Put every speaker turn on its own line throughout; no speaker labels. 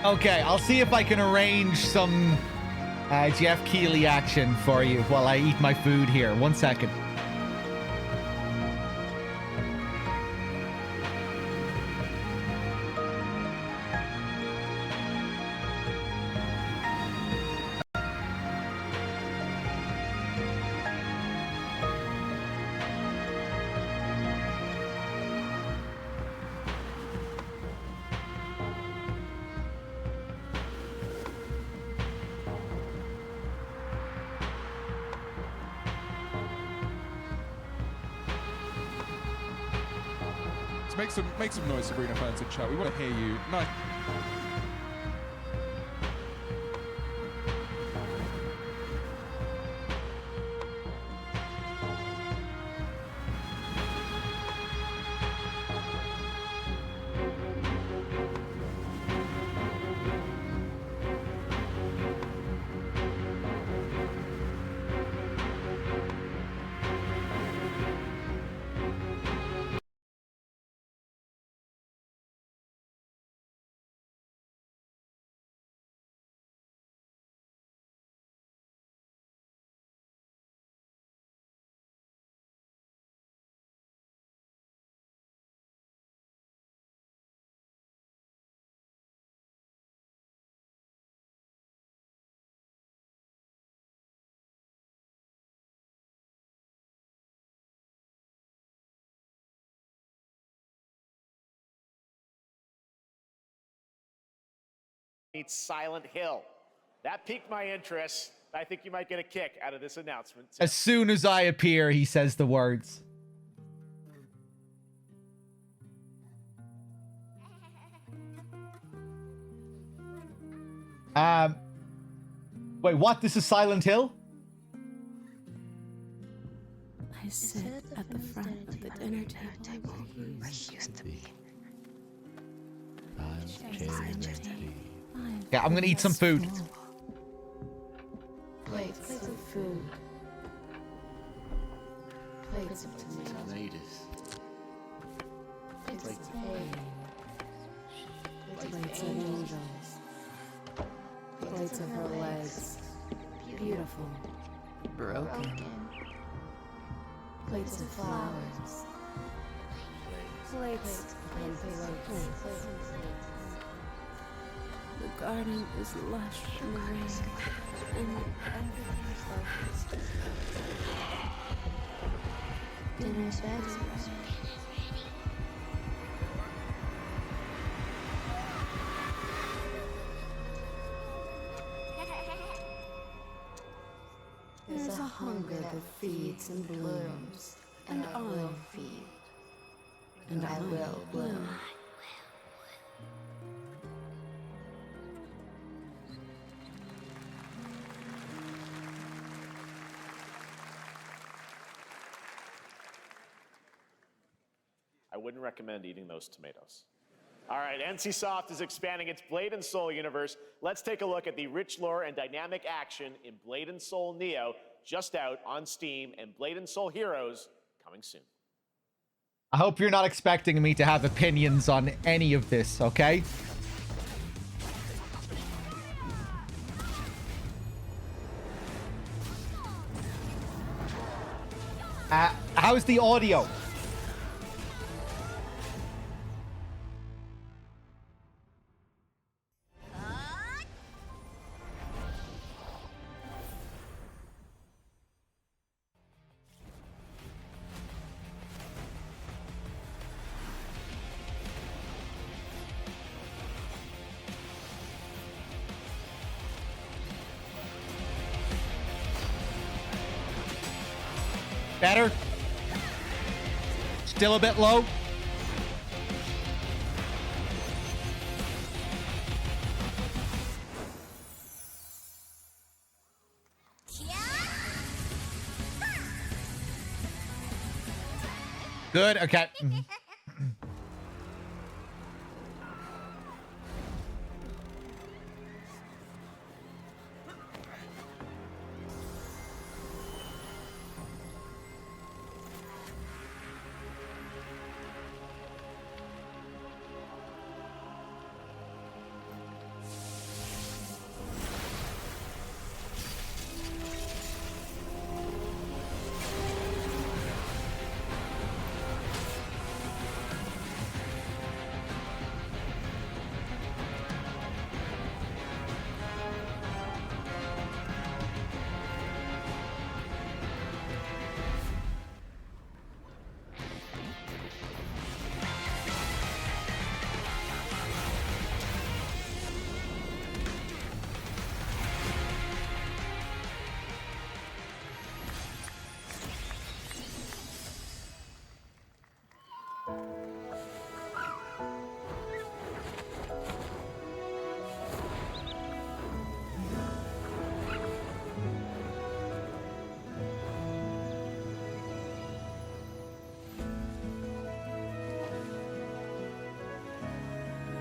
Okay, I'll see if I can arrange some Jeff Keighley action for you while I eat my food here. 1 second.
Make some noise, Sabrina fans in chat. We want to hear you. Nice.
Meets Silent Hill. That piqued my interest. I think you might get a kick out of this announcement.
As soon as I appear, he says the words. Wait, what? This is Silent Hill?
I sit at the front of the dinner table where he used to be.
Yeah, I'm gonna eat some food.
Plates of food. Plates of tomatoes. Plates of hay. Plates of angels. Plates of her legs. Beautiful. Broken. Plates of flowers. Plates of plates. The garden is lush and green, and everything's focused. Dinner's ready. There's a hunger that feeds and blooms, and I will feed, and I will bloom.
I wouldn't recommend eating those tomatoes. All right, NCSoft is expanding its Blade and Soul universe. Let's take a look at the rich lore and dynamic action in Blade and Soul Neo, just out on Steam, and Blade and Soul Heroes coming soon.
I hope you're not expecting me to have opinions on any of this, okay? How's the audio? Better? Still a bit low? Good, okay.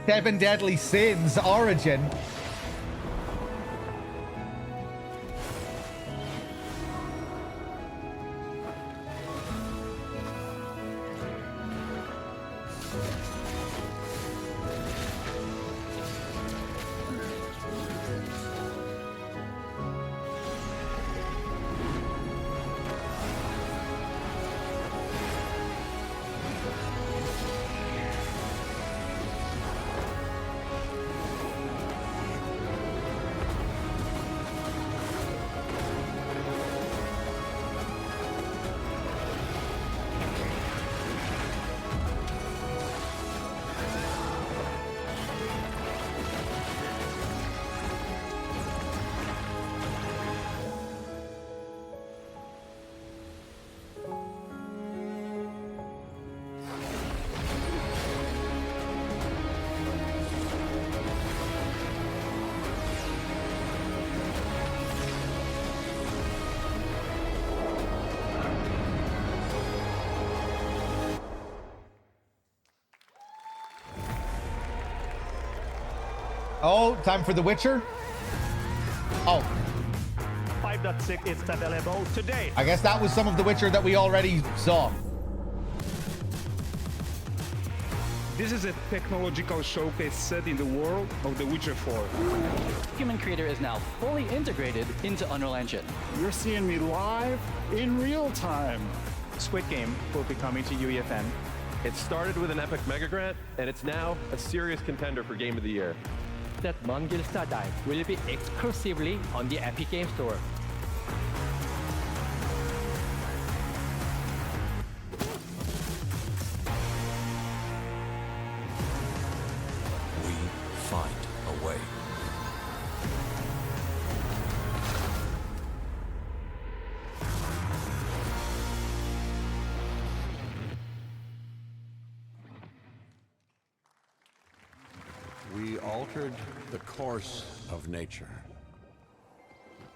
Seven Deadly Sins Origin. Oh, time for The Witcher? Oh.
5.6 is available today.
I guess that was some of The Witcher that we already saw.
This is a technological showcase set in the world of The Witcher 4.
Human Creator is now fully integrated into Unreal Engine.
You're seeing me live in real time.
Squid Game will be coming to UEFN.
It started with an epic mega grant, and it's now a serious contender for Game of the Year.
That Non-Gilsta Dive will be exclusively on the Epic Game Store.
We find a way. We altered the course of nature,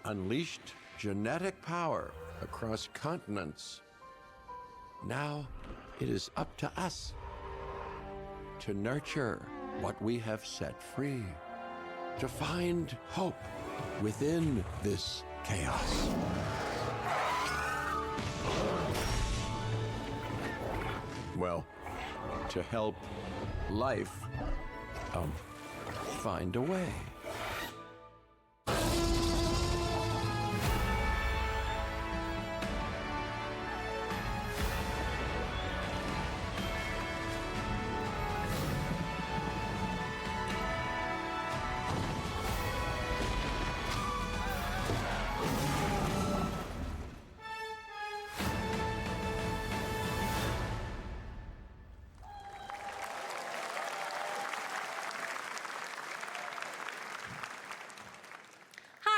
unleashed genetic power across continents. Now it is up to us to nurture what we have set free, to find hope within this chaos. Well, to help life find a way.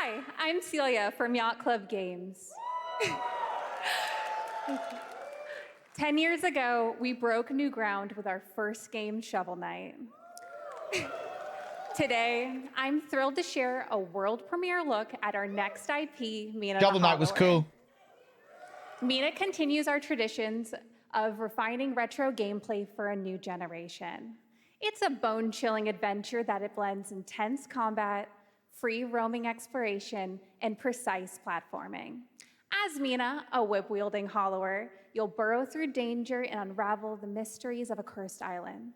Hi, I'm Celia from Yacht Club Games. 10 years ago, we broke new ground with our first game, Shovel Knight. Today, I'm thrilled to share a world premiere look at our next IP, Mina the
Shovel Knight was
Hollower.
cool.
Mina continues our traditions of refining retro gameplay for a new generation. It's a bone-chilling adventure that it blends intense combat, free roaming exploration, and precise platforming. As Mina, a whip-wielding hollower, you'll burrow through danger and unravel the mysteries of a cursed island.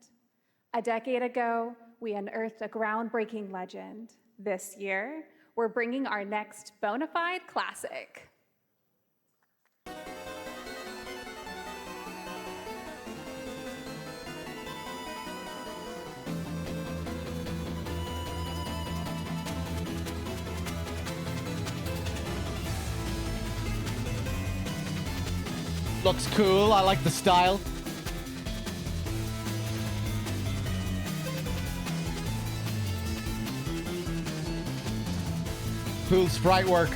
A decade ago, we unearthed a groundbreaking legend. This year, we're bringing our next bona fide classic.
Looks cool. I like the style. Cool sprite work.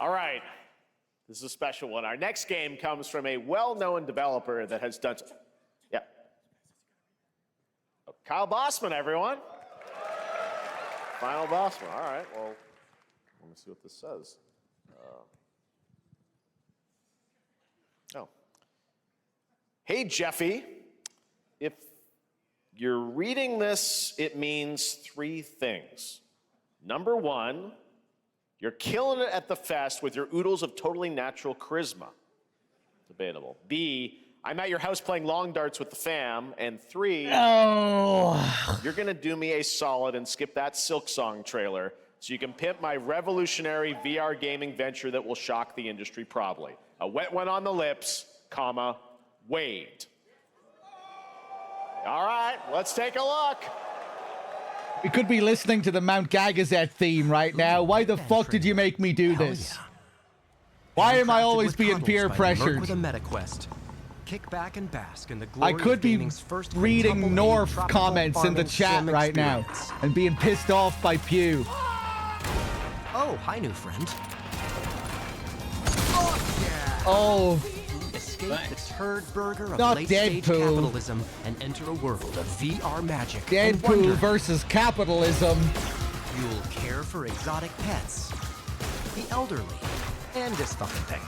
All right. This is a special one. Our next game comes from a well-known developer that has done... Yeah. Oh, Kyle Bossman, everyone. Final Bossman. All right, well, let me see what this says. Oh. Hey, Jeffy. If you're reading this, it means 3 things. Number 1, you're killing it at the fest with your oodles of totally natural charisma. Debatable. B, I'm at your house playing long darts with the fam. And 3, you're gonna do me a solid and skip that Silk Song trailer so you can pimp my revolutionary VR gaming venture that will shock the industry probably. A wet one on the lips, comma, Wade. All right, let's take a look.
We could be listening to the Mount Gagazet theme right now. Why the fuck did you make me do this? Why am I always being peer pressured?
With a MetaQuest. Kick back and bask in the
I
glory
could
of
be
gaming's first
reading
quintuple
North
tropical
comments in the
farming
chat
sim
right now
experience.
and being pissed off by Pew.
Oh, hi, new friend.
Oh.
Escape the turd burger of
Not
late-stage
Deadpool.
capitalism and enter a world of VR magic and
Deadpool
wonder.
versus capitalism.
You'll care for exotic pets, the elderly, and this fucking thing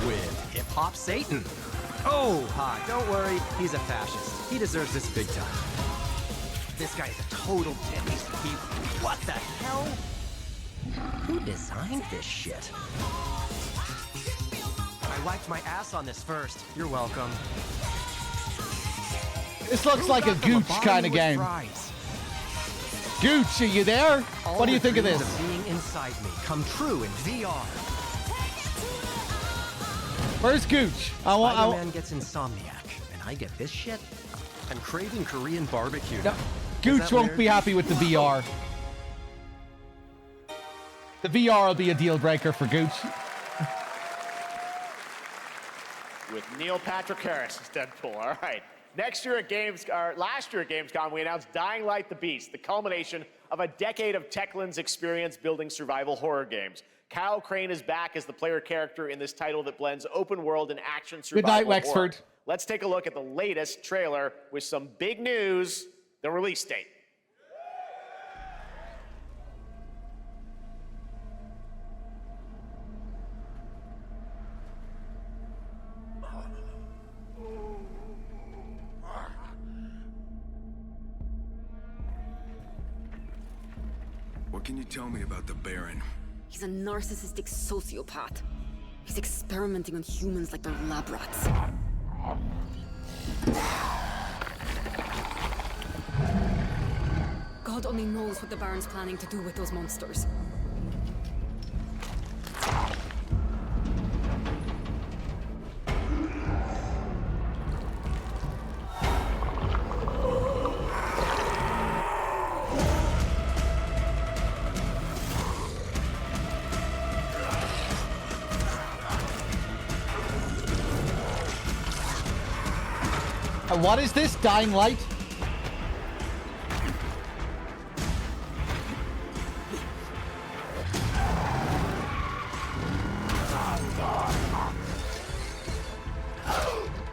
with Hip Hop Satan. Oh, hi, don't worry, he's a fascist. He deserves this big time. This guy's a total dick. What the hell? Who designed this shit? I wiped my ass on this first. You're welcome.
This looks like a Gooch kind of game. Gooch, are you there? What do you think of this?
Of being inside me come true in VR.
Where's Gooch?
Spider-Man gets Insomniac, and I get this shit? I'm craving Korean barbecue.
No, Gooch won't be happy with the VR. The VR will be a deal breaker for Gooch.
With Neil Patrick Harris as Deadpool. All right. Last year at Gamescom, we announced Dying Light the Beast, the culmination of a decade of Techland's experience building survival horror games. Kyle Crane is back as the player character in this title that blends open world and action survival
Good night,
horror.
Wexford.
Let's take a look at the latest trailer with some big news, the release date.
What can you tell me about the Baron?
He's a narcissistic sociopath. He's experimenting on humans like they're lab rats. God only knows what the Baron's planning to do with those monsters.
What is this? Dying Light?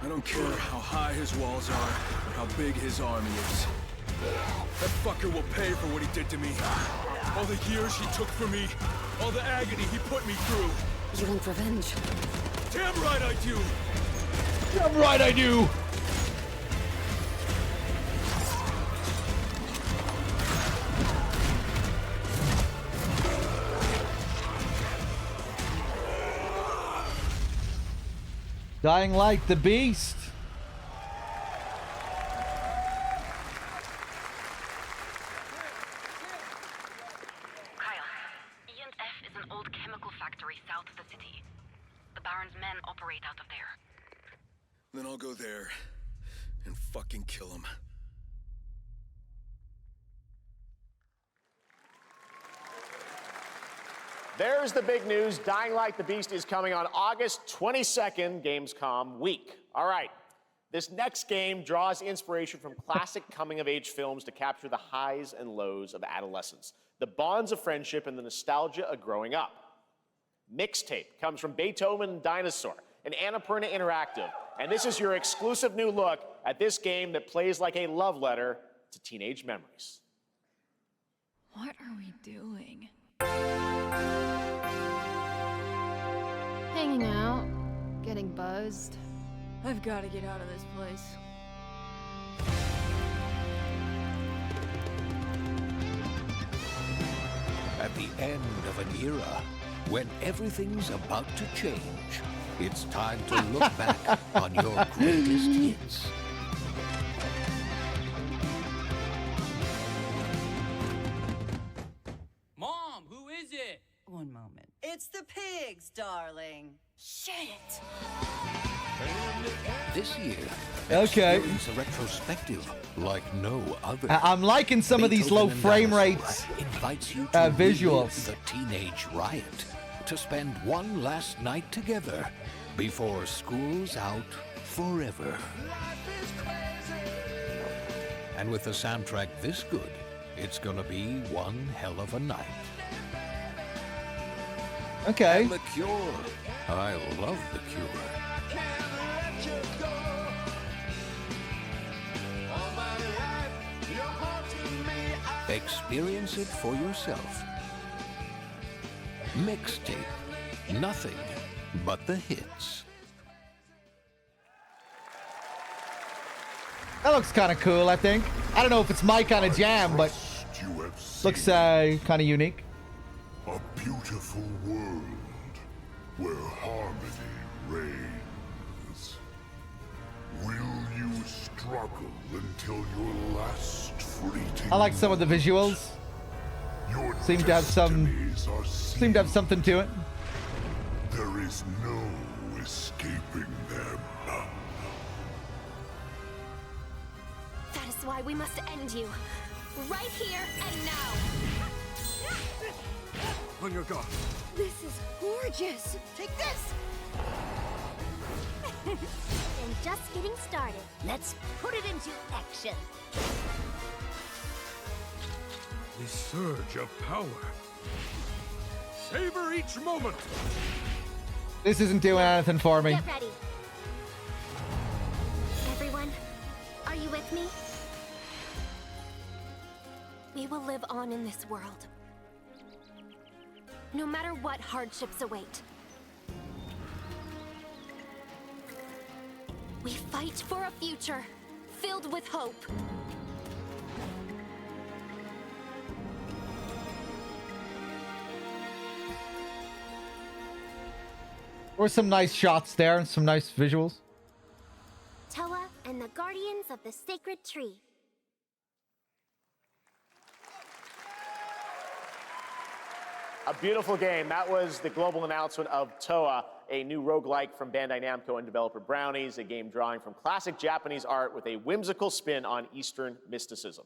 I don't care how high his walls are or how big his army is. That fucker will pay for what he did to me. All the years he took from me. All the agony he put me through.
You want revenge?
Damn right I do!
Damn right I do! Dying Light the Beast.
Kyle, E&F is an old chemical factory south of the city. The Baron's men operate out of there.
Then I'll go there and fucking kill him.
There's the big news. Dying Light the Beast is coming on August 22nd, Gamescom week. All right. This next game draws inspiration from classic coming-of-age films to capture the highs and lows of adolescence, the bonds of friendship, and the nostalgia of growing up. Mixtape comes from Beethoven and Dinosaur, an Annapurna Interactive. And this is your exclusive new look at this game that plays like a love letter to teenage memories.
What are we doing?
Hanging out, getting buzzed.
I've got to get out of this place.
At the end of an era, when everything's about to change, it's time to look back on your greatest hits.
Mom, who is it?
One moment. It's the pigs, darling.
Shit!
This year,
Okay.
experience a retrospective like no other.
I'm liking some of these low frame rates
Invites you to
visuals.
relive the teenage riot, to spend one last night together before school's out forever. And with a soundtrack this good, it's gonna be one hell of a night.
Okay.
And The Cure. I love The Cure. Experience it for yourself. Mixtape. Nothing but the hits.
That looks kind of cool, I think. I don't know if it's my kind of jam, but looks kind of unique.
A beautiful world where harmony reigns. Will you struggle until your last fleeting
I like some of the visuals.
Your
Seem to have something to it.
There is no escaping them.
That is why we must end you. Right here and now.
On your guard.
This is gorgeous. Take this.
And just getting started. Let's put it into action.
The surge of power. Savor each moment.
This isn't doing anything for me.
Get ready. Everyone, are you with me? We will live on in this world. No matter what hardships await. We fight for a future filled with hope.
There were some nice shots there and some nice visuals.
Toa and the Guardians of the Sacred Tree.
A beautiful game. That was the global announcement of Toa, a new roguelike from Bandai Namco and developer Brownies, a game drawing from classic Japanese art with a whimsical spin on Eastern mysticism.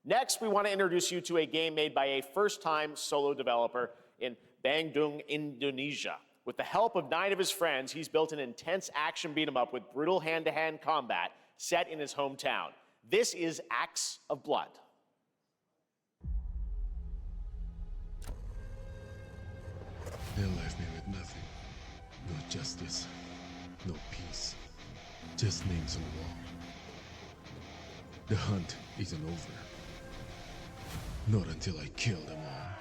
Next, we want to introduce you to a game made by a first-time solo developer in Bandung, Indonesia. With the help of 9 of his friends, he's built an intense action beat-em-up with brutal hand-to-hand combat set in his hometown. This is Acts of Blood.
They left me with nothing. No justice, no peace. Just names on the wall. The hunt isn't over. Not until I kill them all.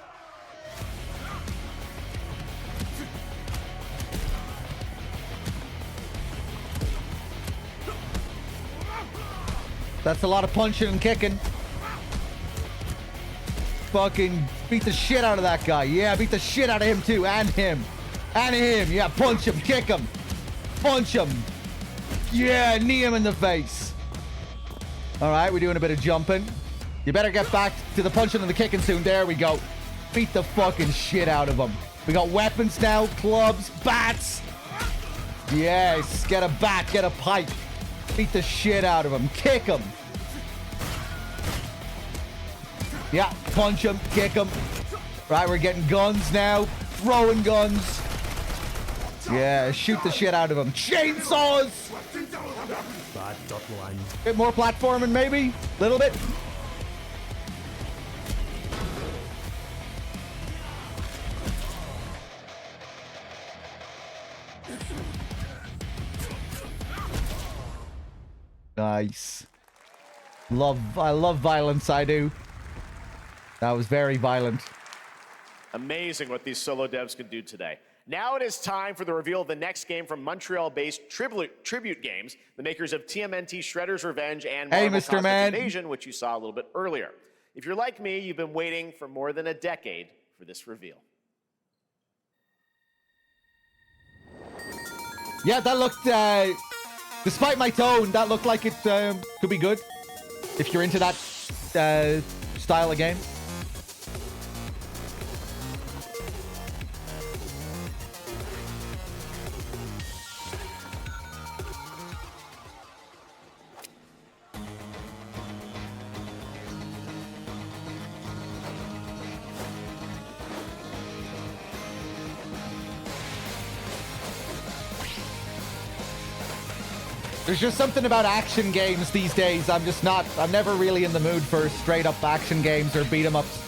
That's a lot of punching and kicking. Fucking beat the shit out of that guy. Yeah, beat the shit out of him too. And him. And him. Yeah, punch him, kick him. Punch him. Yeah, knee him in the face. All right, we're doing a bit of jumping. You better get back to the punching and the kicking soon. There we go. Beat the fucking shit out of him. We got weapons now, clubs, bats. Yes, get a bat, get a pipe. Beat the shit out of him. Kick him. Yeah, punch him, kick him. Right, we're getting guns now. Throwing guns. Yeah, shoot the shit out of him. Chainsaws! Bit more platforming, maybe? Little bit? Nice. I love violence, I do. That was very violent.
Amazing what these solo devs can do today. Now it is time for the reveal of the next game from Montreal-based Tribute Games, the makers of TMNT Shredder's Revenge and
Hey,
Marvel
Mr.
Cosmic
Man.
Invasion, which you saw a little bit earlier. If you're like me, you've been waiting for more than a decade for this reveal.
Yeah, that looked, despite my tone, that looked like it could be good. If you're into that style of game. There's just something about action games these days. I'm never really in the mood for straight up action games or beat 'em ups.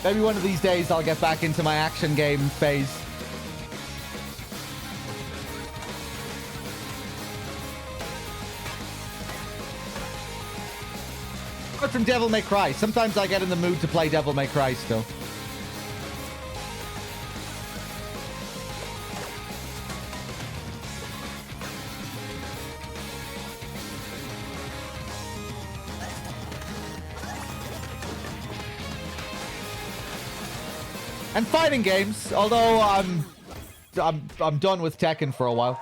Maybe one of these days I'll get back into my action game phase. Apart from Devil May Cry. Sometimes I get in the mood to play Devil May Cry still. And fighting games, although I'm done with Tekken for a while.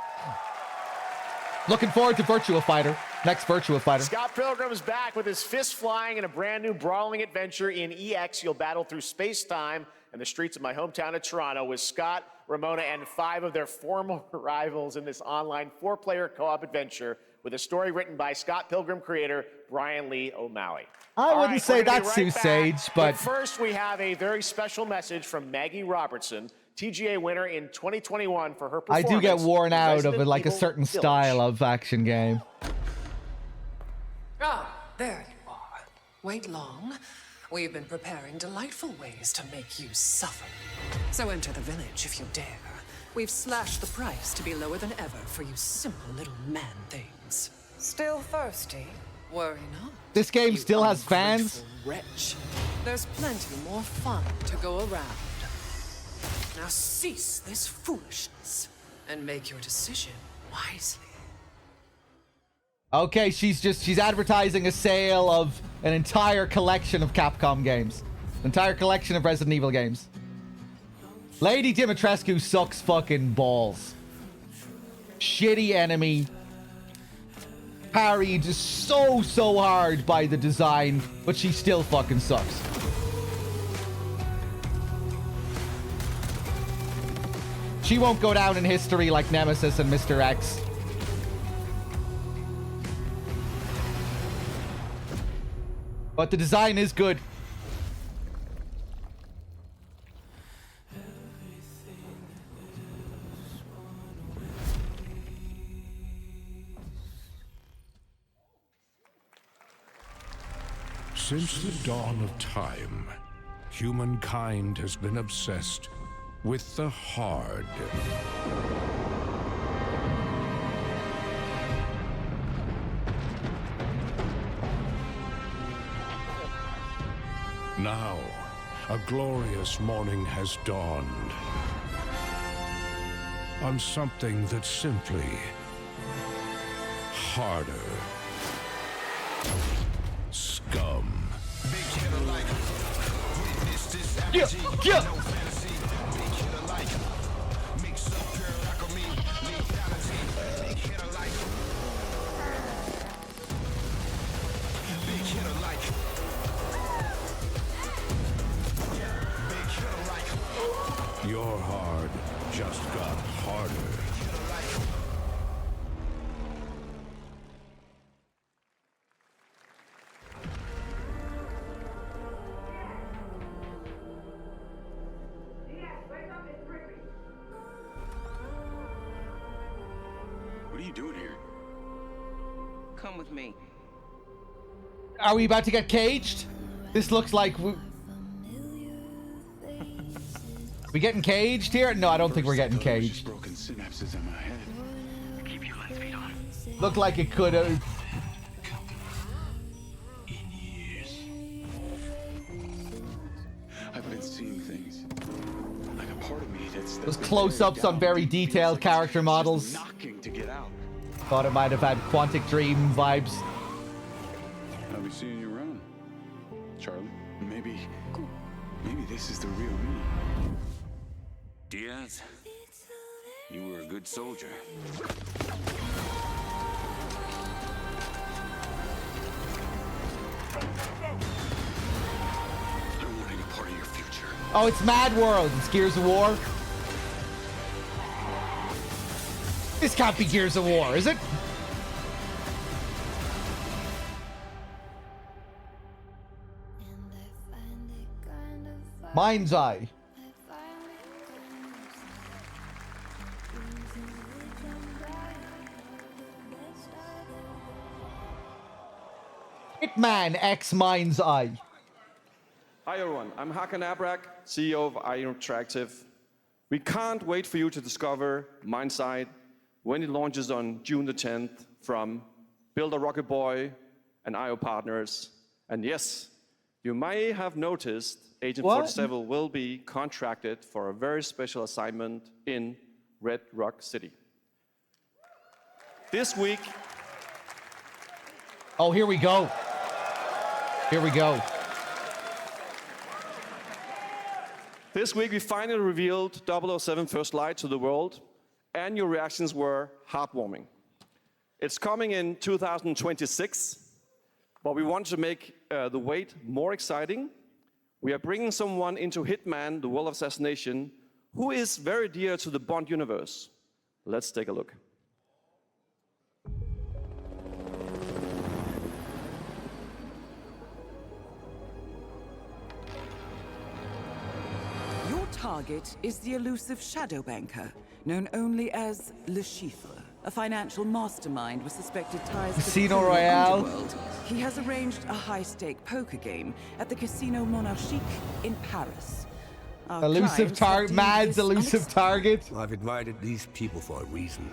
Looking forward to Virtua Fighter. Next Virtua Fighter.
Scott Pilgrim's back with his fist flying in a brand new brawling adventure in EX. You'll battle through space-time and the streets of my hometown of Toronto with Scott, Ramona, and 5 of their former rivals in this online 4-player co-op adventure with a story written by Scott Pilgrim creator Brian Lee O'Malley.
I wouldn't say that's too sage, but
first we have a very special message from Maggie Robertson, TGA winner in 2021 for her
I
performance.
do get worn
in
out of
Resident
it, like a
Evil
certain
Village.
style of action game.
Ah, there you are. Wait long. We've been preparing delightful ways to make you suffer. So enter the village if you dare. We've slashed the price to be lower than ever for you simple little man things. Still thirsty? Worry not.
This game still has fans.
Wretch. There's plenty more fun to go around. Now cease this foolishness and make your decision wisely.
Okay, she's advertising a sale of an entire collection of Capcom games. Entire collection of Resident Evil games. Lady Dimitrescu sucks fucking balls. Shitty enemy. Parried so hard by the design, but she still fucking sucks. She won't go down in history like Nemesis and Mr. X. But the design is good.
Since the dawn of time, humankind has been obsessed with the hard. Now, a glorious morning has dawned on something that's simply harder. Scum.
Yeah.
Your hard just got harder.
What are you doing here? Come with me.
Are we about to get caged? This looks like We getting caged here? No, I don't think we're getting caged.
Broken synapses in my head.
Keep your lights feet on.
Looked like it could have.
I've been seeing things. Like a part of me that's
Those close-ups on very detailed character models.
knocking to get out.
Thought it might have had Quantic Dream vibes.
I'll be seeing you around, Charlie. Maybe this is the real me.
Diaz, you were a good soldier.
I don't want any part of your future.
Oh, it's Mad World. It's Gears of War. This can't be Gears of War, is it? Mind's Eye. Hitman X Mind's Eye.
Hi everyone, I'm Hakan Abrak, CEO of IO Interactive. We can't wait for you to discover Mind's Eye when it launches on June the 10th from Builder Rocket Boy and IO partners. And yes, you may have noticed Agent 47 will be contracted for a very special assignment in Red Rock City. This week...
Oh, here we go. Here we go.
This week we finally revealed 007 First Light to the world, and your reactions were heartwarming. It's coming in 2026, but we want to make the wait more exciting. We are bringing someone into Hitman, the World of Assassination, who is very dear to the Bond universe. Let's take a look.
Your target is the elusive shadow banker, known only as Le Chiffre, a financial mastermind with suspected ties to the
Casino
criminal
Royale.
underworld. He has arranged a high-stake poker game at the Casino Monarchique in Paris. Our
Elusive
clients have
target.
deemed
Mad's
this
elusive target.
I've invited these people for a reason.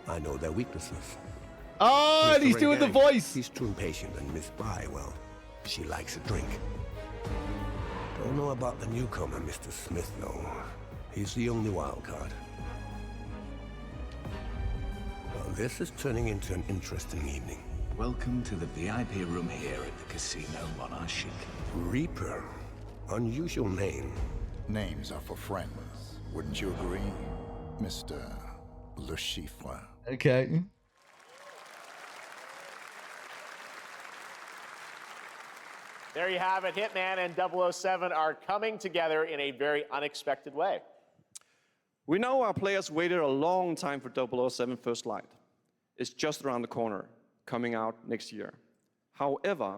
I know their weaknesses.
Oh, and he's doing the voice.
He's too impatient, and Miss Bry, well, she likes a drink. Don't know about the newcomer, Mr. Smith, though. He's the only wild card. Well, this is turning into an interesting evening.
Welcome to the VIP room here at the Casino Monarchique.
Reaper. Unusual name.
Names are for friends. Wouldn't you agree, Mr. Le Chiffre?
Okay.
There you have it. Hitman and 007 are coming together in a very unexpected way.
We know our players waited a long time for 007 First Light. It's just around the corner, coming out next year. However,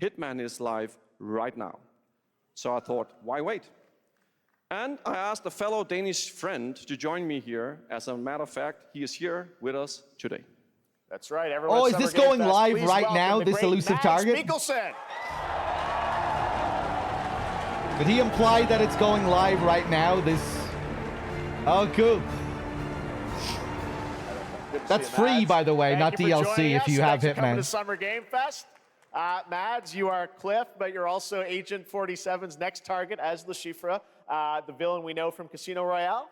Hitman is live right now. So I thought, why wait? And I asked a fellow Danish friend to join me here. As a matter of fact, he is here with us today.
That's right, everyone.
Oh, is this going live right now, this elusive target?
Mikkelsen.
Did he imply that it's going live right now? This. Oh, cool. That's free, by the way, not DLC if you have
Thanks for coming to
Hitman.
Summer Game Fest. Mads, you are Cliff, but you're also Agent 47's next target as Le Chiffre, the villain we know from Casino Royale.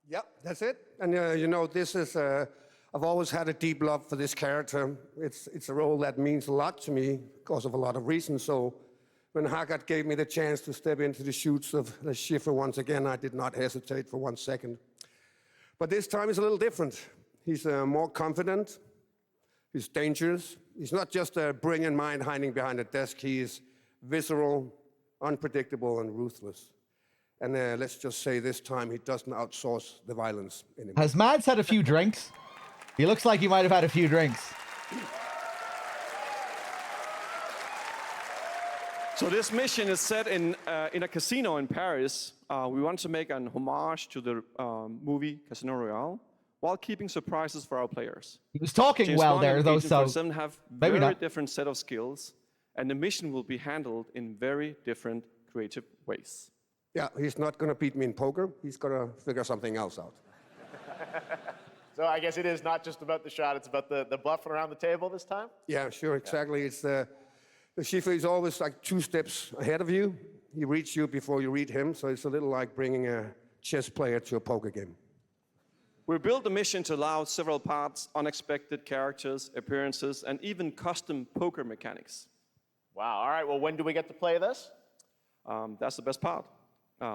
Yep, that's it. And you know, this is, I've always had a deep love for this character. It's a role that means a lot to me because of a lot of reasons. So when Haggard gave me the chance to step into the shoots of Le Chiffre once again, I did not hesitate for 1 second. But this time is a little different. He's more confident. He's dangerous. He's not just a brilliant mind hiding behind a desk. He is visceral, unpredictable, and ruthless. And let's just say this time he doesn't outsource the violence anymore.
Has Mads had a few drinks? He looks like he might have had a few drinks.
So this mission is set in a casino in Paris. We want to make an homage to the movie Casino Royale, while keeping surprises for our players.
He was talking
James
well
Bond
there,
and
though,
Agent
so
47 have
maybe
very
not.
different set of skills, and the mission will be handled in very different creative ways.
Yeah, he's not going to beat me in poker. He's going to figure something else out.
So I guess it is not just about the shot, it's about the bluffing around the table this time?
Yeah, sure, exactly. It's the Schiffer is always like 2 steps ahead of you. He reads you before you read him, so it's a little like bringing a chess player to a poker game.
We built the mission to allow several parts, unexpected characters, appearances, and even custom poker mechanics.
Wow, all right, well, when do we get to play this?
That's the best part.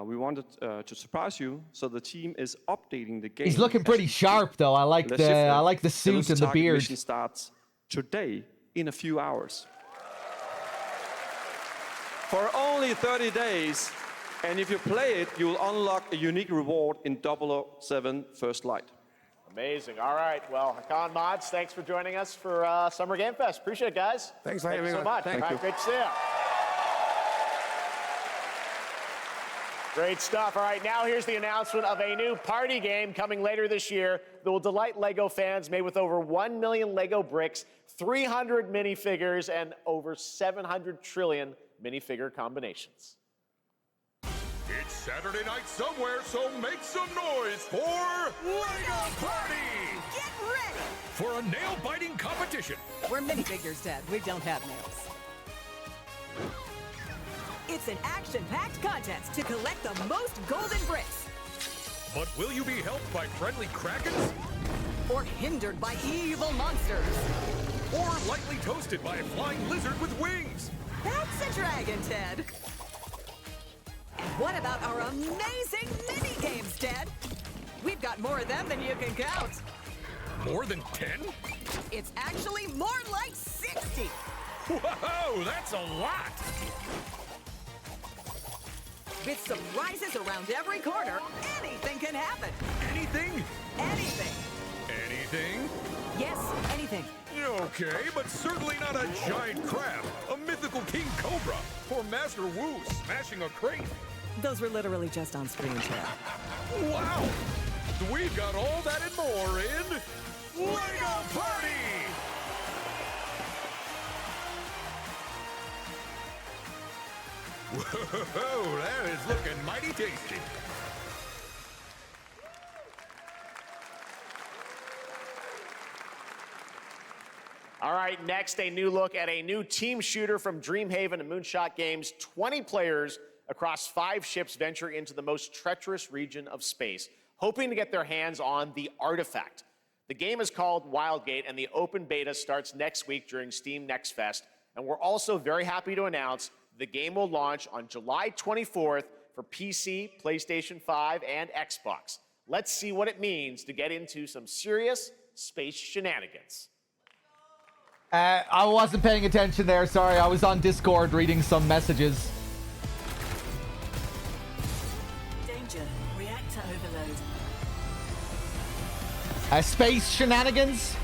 We wanted to surprise you, so the team is updating the game.
He's looking pretty sharp, though. I like the suit and the beard.
Mission starts today in a few hours. For only 30 days, and if you play it, you'll unlock a unique reward in 007 First Light.
Amazing. All right. Well, Hakan Mods, thanks for joining us for Summer Game Fest. Appreciate it, guys.
Thanks for having
you
us.
so much.
Thank you.
Great to see you. Great stuff. All right, now here's the announcement of a new party game coming later this year that will delight LEGO fans, made with over 1 million LEGO bricks, 300 minifigures, and over 700 trillion minifigure combinations.
It's Saturday night somewhere, so make some noise for LEGO Party!
Get ready
For a nail-biting competition.
We're minifigures, Dad. We don't have nails. It's an action-packed contest to collect the most golden bricks.
But will you be helped by friendly krakens?
Or hindered by evil monsters.
Or lightly toasted by a flying lizard with wings?
That's a dragon, Ted. And what about our amazing mini-games, Ted? We've got more of them than you can count.
More than 10?
It's actually more like 60.
Whoa, that's a lot!
With surprises around every corner, anything can happen.
Anything?
Anything.
Anything?
Yes, anything.
Okay, but certainly not a giant crab, a mythical king cobra, or Master Wu smashing a crate.
Those were literally just on screen, Ted.
Wow! We've got all that and more in LEGO Party! Whoa, that is looking mighty tasty.
All right, next, a new look at a new team shooter from Dreamhaven and Moonshot Games. 20 players across 5 ships venture into the most treacherous region of space, hoping to get their hands on the artifact. The game is called Wildgate, and the open beta starts next week during Steam Next Fest. And we're also very happy to announce the game will launch on July 24th for PC, PlayStation 5, and Xbox. Let's see what it means to get into some serious space shenanigans.
I wasn't paying attention there. Sorry, I was on Discord reading some messages.
Danger. Reactor overload.
Space shenanigans?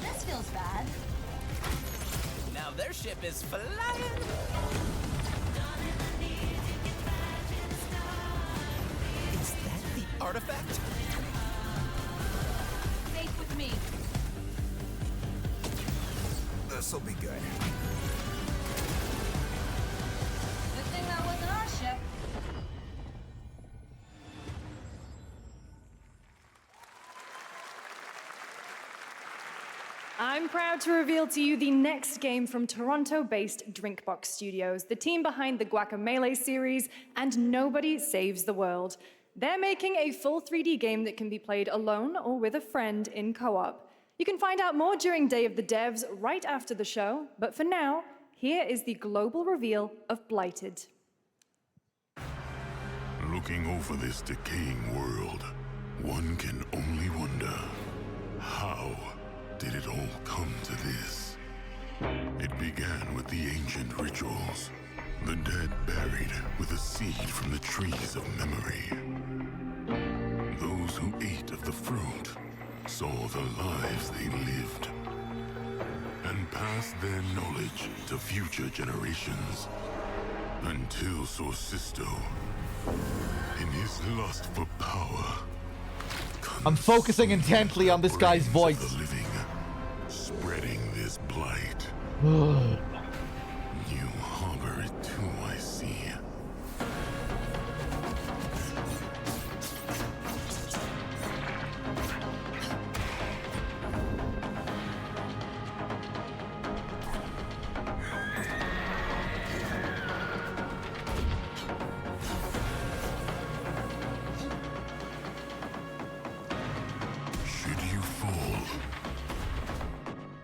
This feels bad.
Now their ship is flying. Is that the artifact?
Safe with me.
This'll be good.
Good thing that wasn't our ship.
I'm proud to reveal to you the next game from Toronto-based Drinkbox Studios, the team behind the Guacamelee series and Nobody Saves the World. They're making a full 3D game that can be played alone or with a friend in co-op. You can find out more during Day of the Devs right after the show, but for now, here is the global reveal of Blighted.
Looking over this decaying world, one can only wonder, how did it all come to this? It began with the ancient rituals, the dead buried with a seed from the trees of memory. Those who ate of the fruit saw the lives they lived and pass their knowledge to future generations. Until Sorcisto, in his lust for power,
I'm focusing intently on this guy's voice.
the living, spreading this blight. You harbor it too, I see. Should you fall,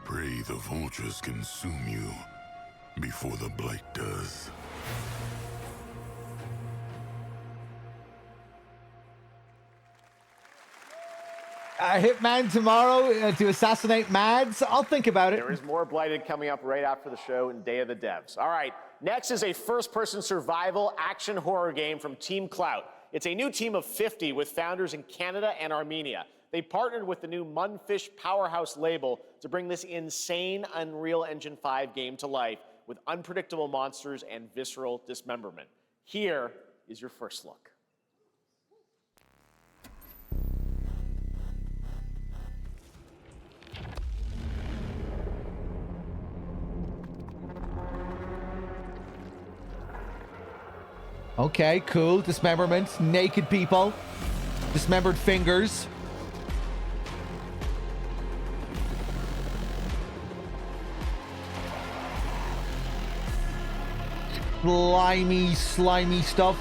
pray the vultures consume you before the blight does.
Hitman tomorrow to assassinate Mads. I'll think about it.
There is more Blighted coming up right after the show and Day of the Devs. All right, next is a first-person survival action horror game from Team Clout. It's a new team of 50 with founders in Canada and Armenia. They partnered with the new Munfish Powerhouse label to bring this insane Unreal Engine 5 game to life with unpredictable monsters and visceral dismemberment. Here is your first look.
Okay, cool. Dismemberment, naked people, dismembered fingers. Slimy stuff.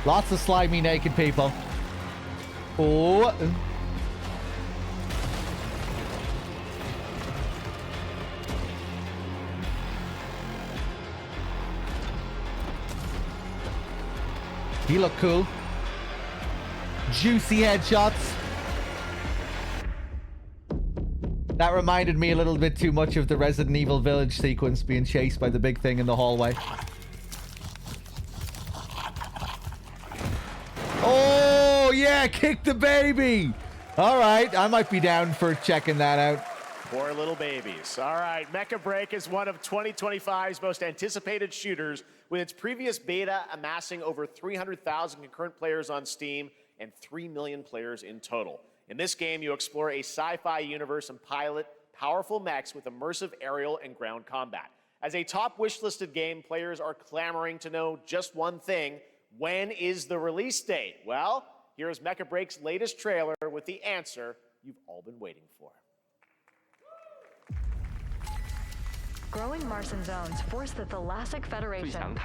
Lots of slimy naked people. Oh. He looked cool. Juicy headshots. That reminded me a little bit too much of the Resident Evil Village sequence, being chased by the big thing in the hallway. Oh, yeah, kick the baby. All right, I might be down for checking that out.
Poor little babies. All right, Mecha Break is one of 2025's most anticipated shooters, with its previous beta amassing over 300,000 concurrent players on Steam and 3 million players in total. In this game, you explore a sci-fi universe and pilot powerful mechs with immersive aerial and ground combat. As a top wishlisted game, players are clamoring to know just one thing: when is the release date? Well, here's Mecha Break's latest trailer with the answer you've all been waiting for.
Growing Martian zones force the Thalassic Federation to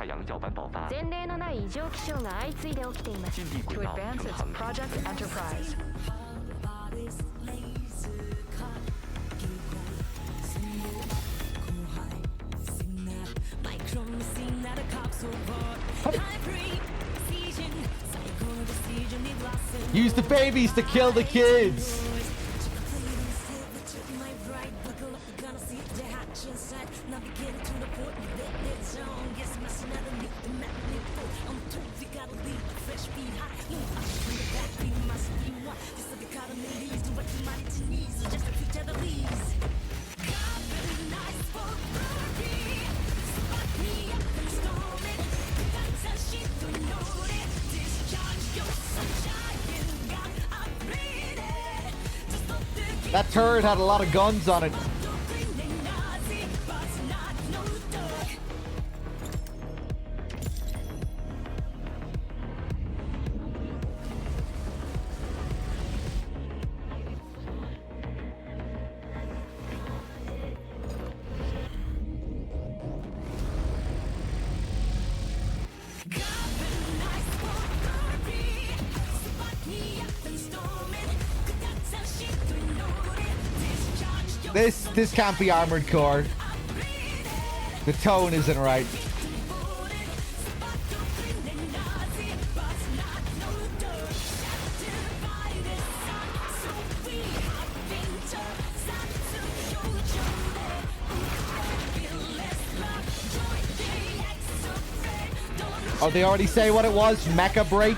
advance its Project Enterprise.
Use the babies to kill the kids. That turret had a lot of guns on it. This can't be Armored Core. The tone isn't right. Oh, they already say what it was? Mecha break?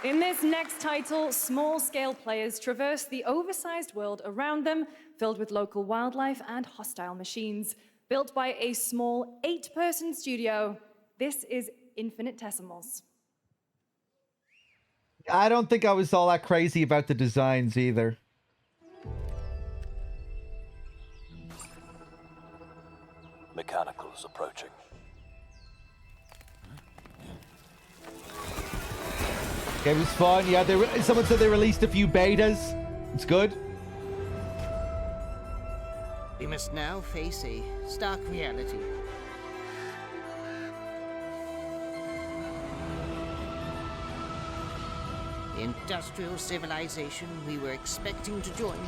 In this next title, small-scale players traverse the oversized world around them, filled with local wildlife and hostile machines. Built by a small 8-person studio, this is Infinitesimals.
I don't think I was all that crazy about the designs either.
Mechanicals approaching.
It was fun. Yeah, someone said they released a few betas. It's good.
We must now face a stark reality. The industrial civilization we were expecting to join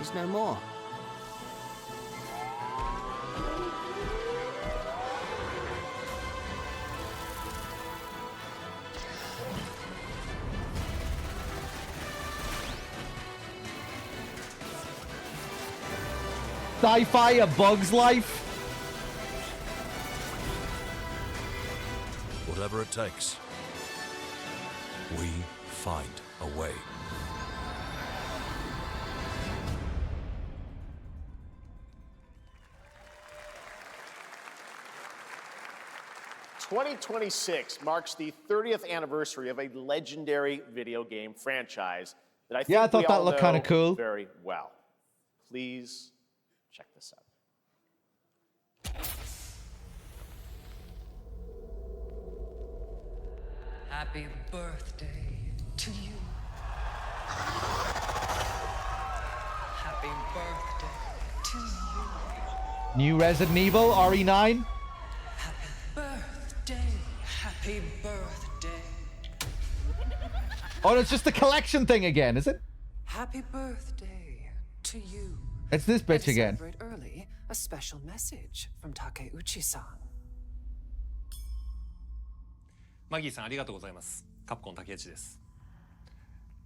is no more.
Sci-fi, A Bug's Life.
Whatever it takes, we find a way.
"2026 marks the 30th anniversary of a legendary video game franchise that I think
Yeah, I thought
we
that
all
looked
know
kinda cool.
very well. Please check this out.
Happy birthday to you. Happy birthday to you.
New Resident Evil, RE9.
Birthday. Happy birthday.
Oh, it's just the collection thing again, is it?
Happy birthday to you.
It's this bitch again.
Celebrate early. A special message from Takeuchi-san.
マギーさんありがとうございます。カプコン竹内です。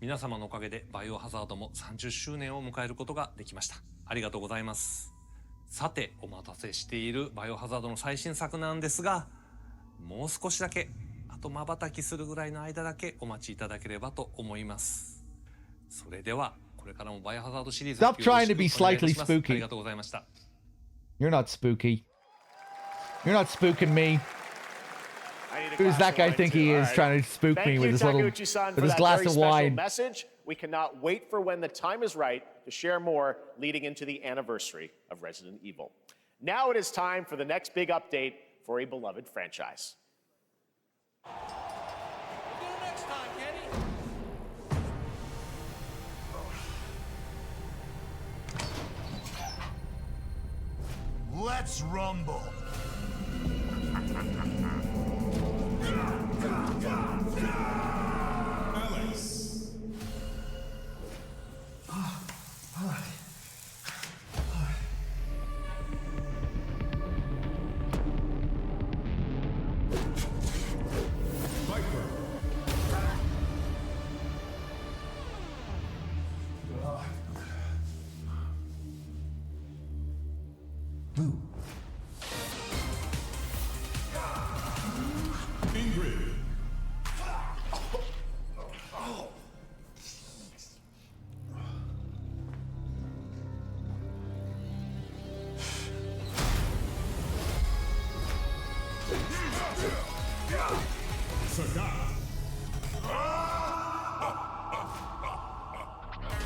皆様のおかげでバイオハザードも30周年を迎えることができました。ありがとうございます。さて、お待たせしているバイオハザードの最新作なんですが、もう少しだけ、あと瞬きするぐらいの間だけお待ちいただければと思います。それでは、これからもバイオハザードシリーズ
Stop trying to be
よろしくお願いいた
slightly
します。あり
spooky.
がとうございました。
You're not spooky. You're not spooking me. Who's that guy think he is trying to spook me with his little, with his glass of wine?
Message. We cannot wait for when the time is right to share more leading into the anniversary of Resident Evil. Now it is time for the next big update for a beloved franchise.
Let's rumble. Alex.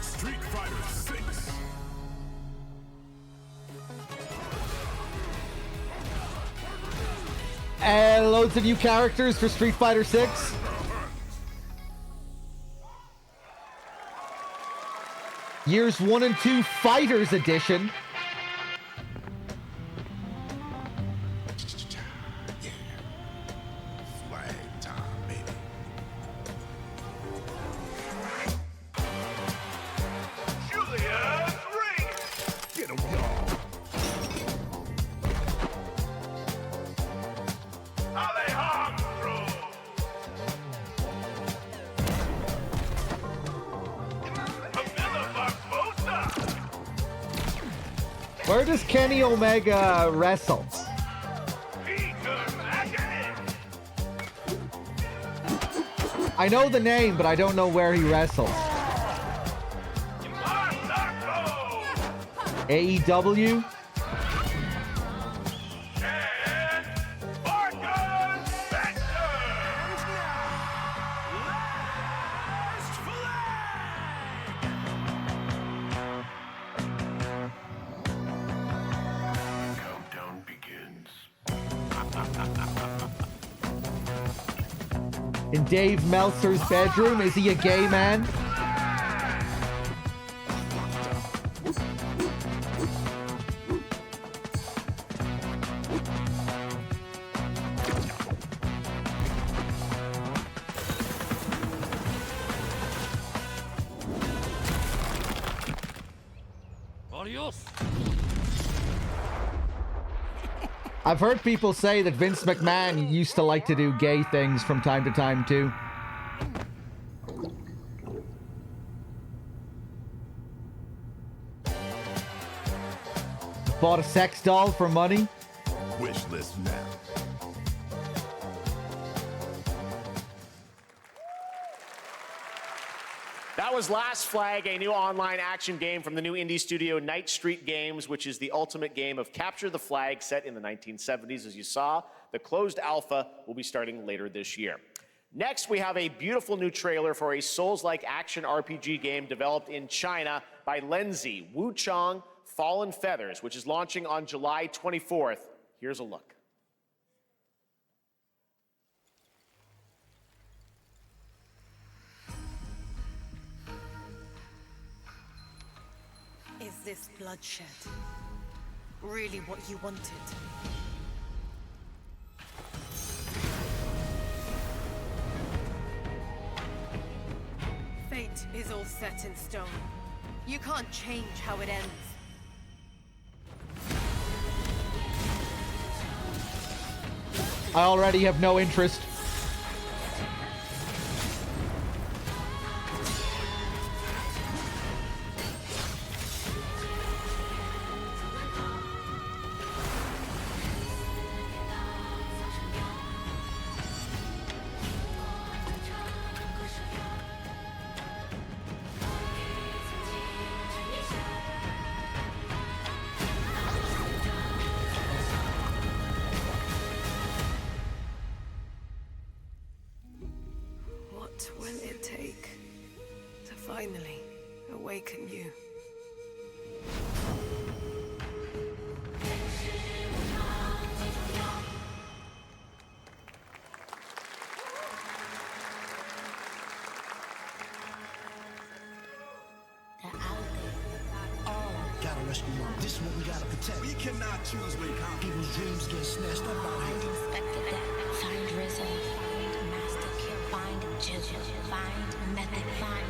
Street Fighter 6.
Loads of new characters for Street Fighter 6. Years 1 and 2 Fighters Edition.
Flag time, baby. Julia's ring. Get him, y'all. Are they hard?
Where does Kenny Omega wrestle? I know the name, but I don't know where he wrestles. AEW? In Dave Meltzer's bedroom, is he a gay man?
Adios.
I've heard people say that Vince McMahon used to like to do gay things from time to time, too. Bought a sex doll for money.
Wish list now.
That was Last Flag, a new online action game from the new indie studio Night Street Games, which is the ultimate game of capture the flag set in the 1970s. As you saw, the closed alpha will be starting later this year. Next, we have a beautiful new trailer for a Souls-like action RPG game developed in China by Lenzi, Wu Chong, Fallen Feathers, which is launching on July 24th. Here's a look.
Is this bloodshed really what you wanted? Fate is all set in stone. You can't change how it ends.
I already have no interest.
What will it take to finally awaken you?
Gotta rescue mom. This is what we gotta protect. We cannot choose when people's dreams get snatched up out here.
Inspector that. Find RZA. Find Master Kill. Find Jill. Find Method. Find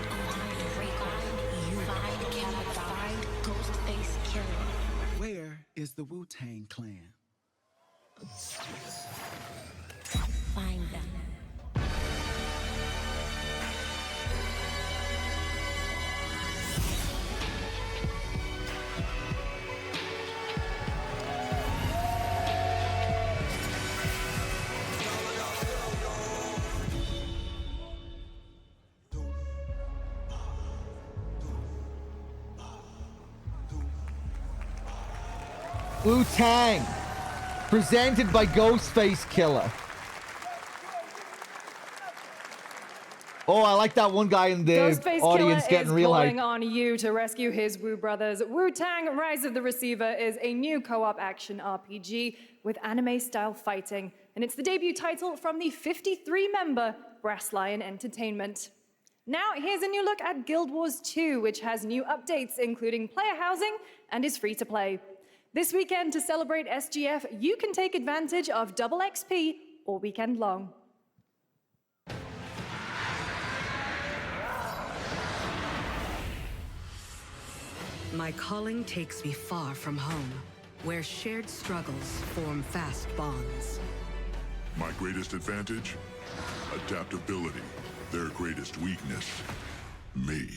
Ray. Find you. Find Cabot. Find Ghostface Killer.
Where is the Wu-Tang Clan?
Find them.
Wu-Tang, presented by Ghostface Killer. Oh, I like that one guy in the
Ghostface
audience
Killer
getting
is
real
calling
hype.
on you to rescue his Wu brothers. Wu-Tang Rise of the Receiver is a new co-op action RPG with anime-style fighting, and it's the debut title from the 53-member Brass Lion Entertainment. Now, here's a new look at Guild Wars 2, which has new updates, including player housing, and is free to play. This weekend, to celebrate SGF, you can take advantage of double XP all weekend long.
My calling takes me far from home, where shared struggles form fast bonds.
My greatest advantage? Adaptability. Their greatest weakness? Me.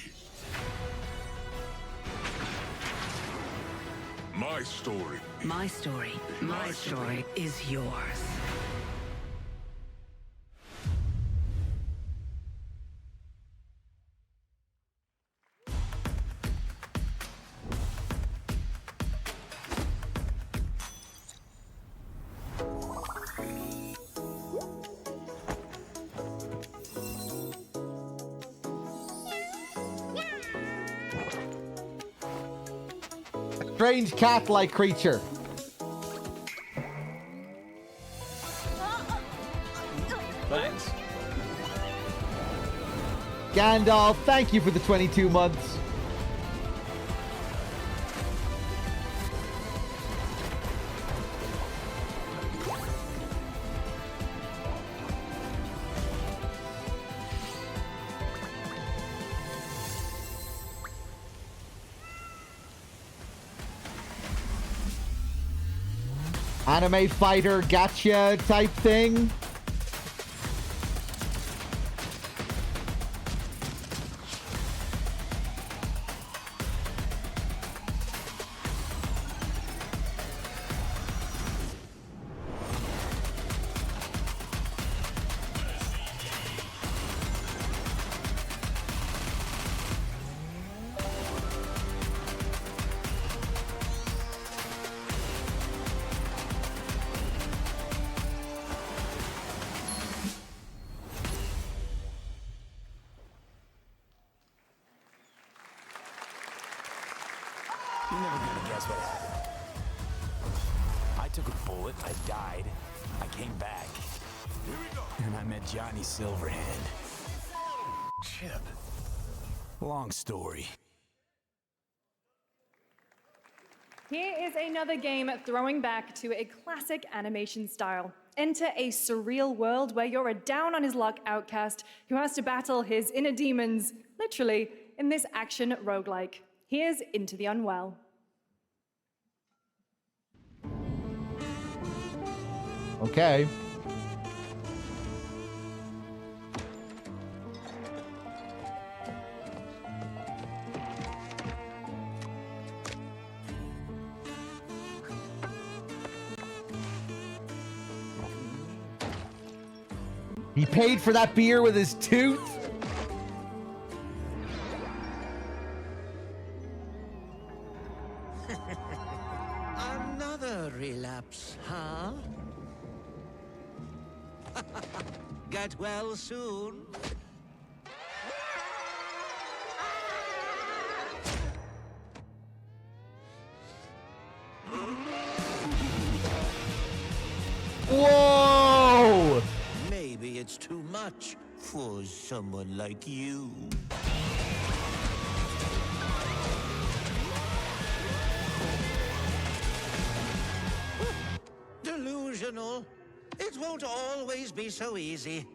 My story.
My story. My story is yours.
Strange cat-like creature.
Thanks.
Gandalf, thank you for the 22 months. Anime fighter gotcha type thing.
You're never gonna guess what happened. I took a bullet, I died, I came back. Here we go. And I met Johnny Silverhand. Chip. Long story.
Here is another game throwing back to a classic animation style. Enter a surreal world where you're a down-on-his-luck outcast who has to battle his inner demons, literally, in this action roguelike. Here's Into the Unwell.
Okay. He paid for that beer with his tooth?
Another relapse, huh? Get well soon.
Whoa!
Maybe it's too much for someone like you. Delusional. It won't always be so easy.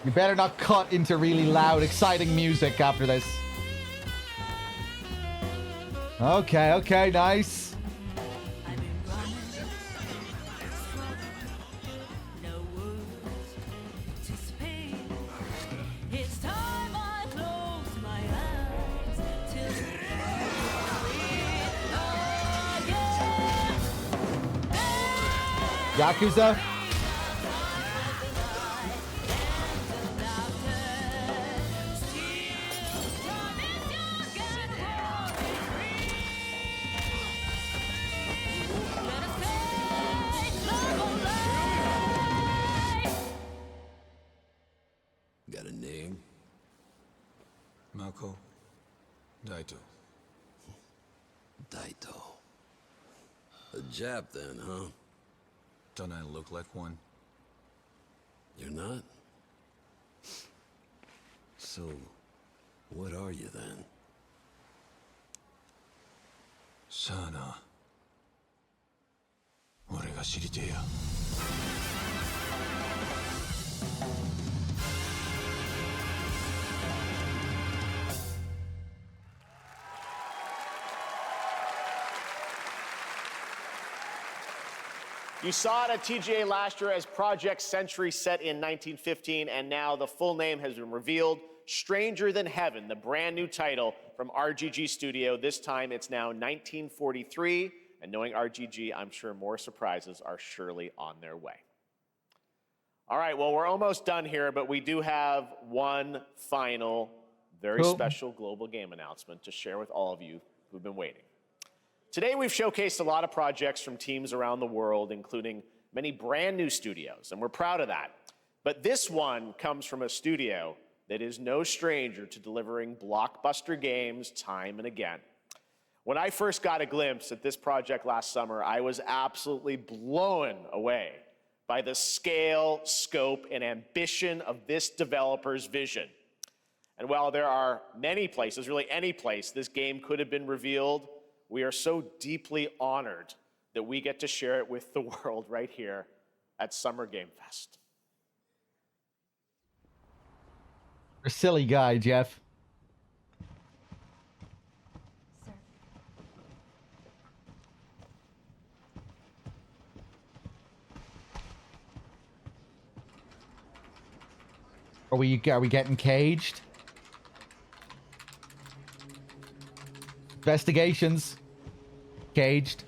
You better not cut into really loud, exciting music after this. Okay, okay, nice. Yakuza.
Got a name?
Mako. Daito.
Daito. A Jap then, huh?
Don't I look like one?
You're not? So, what are you then?
Sana. 俺が知りてえや。
You saw it at TGA last year as Project Century set in 1915, and now the full name has been revealed. Stranger Than Heaven, the brand new title from RGG Studio. This time it's now 1943, and knowing RGG, I'm sure more surprises are surely on their way. All right, well, we're almost done here, but we do have one final, very special global game announcement to share with all of you who've been waiting. Today, we've showcased a lot of projects from teams around the world, including many brand new studios, and we're proud of that. But this one comes from a studio that is no stranger to delivering blockbuster games time and again. When I first got a glimpse at this project last summer, I was absolutely blown away by the scale, scope, and ambition of this developer's vision. And while there are many places, really any place, this game could have been revealed, we are so deeply honored that we get to share it with the world right here at Summer Game Fest.
You're a silly guy, Jeff. Are we getting caged? Investigations. Caged.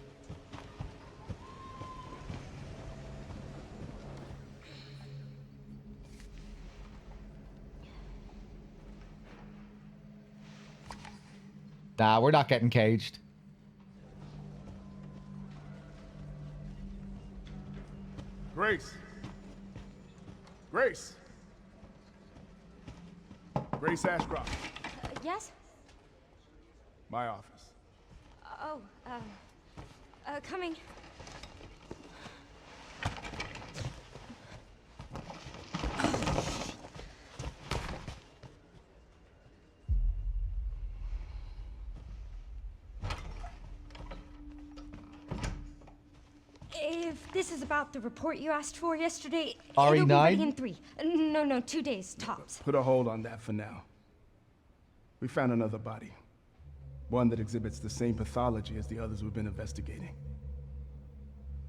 Nah, we're not getting caged.
Grace. Grace. Grace Ashcroft.
Yes?
My office.
Oh, coming. If this is about the report you asked for yesterday, it'll be ready in 3. No, 2 days, tops.
Put a hold on that for now. We found another body. One that exhibits the same pathology as the others we've been investigating.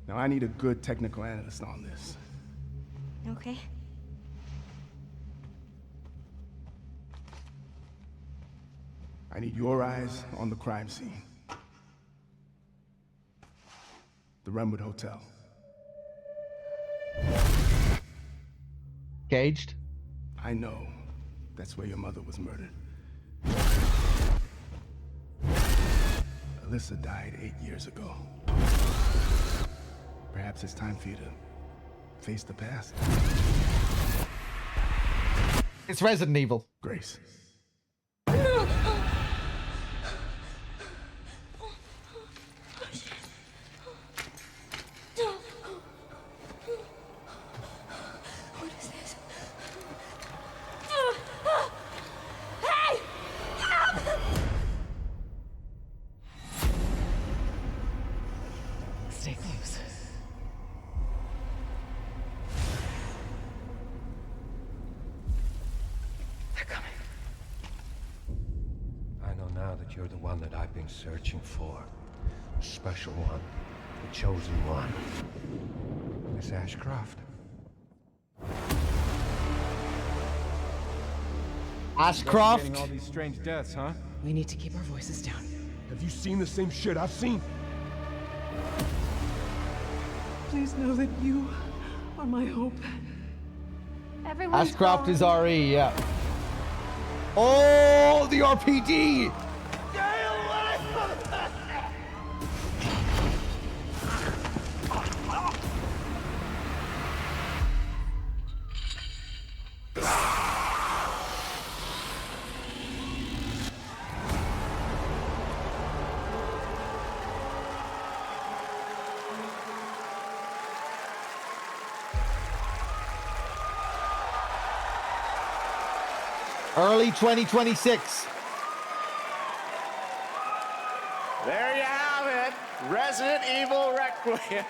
Now, I need a good technical analyst on this.
Okay.
I need your eyes on the crime scene. The Renwood Hotel.
Caged?
I know. That's where your mother was murdered. Alyssa died 8 years ago. Perhaps it's time for you to face the past.
It's Resident Evil.
Grace.
Stay close.
but you're the one that I've been searching for. The special one. The chosen one. Miss Ashcroft.
Ashcroft?
Investigating all these strange deaths, huh?
We need to keep our voices down.
Have you seen the same shit I've seen?
Please know that you are my hope.
Everyone's
Ashcroft is
gone.
RE, yeah. Oh, the RPD! Early 2026.
There you have it, Resident Evil Requiem.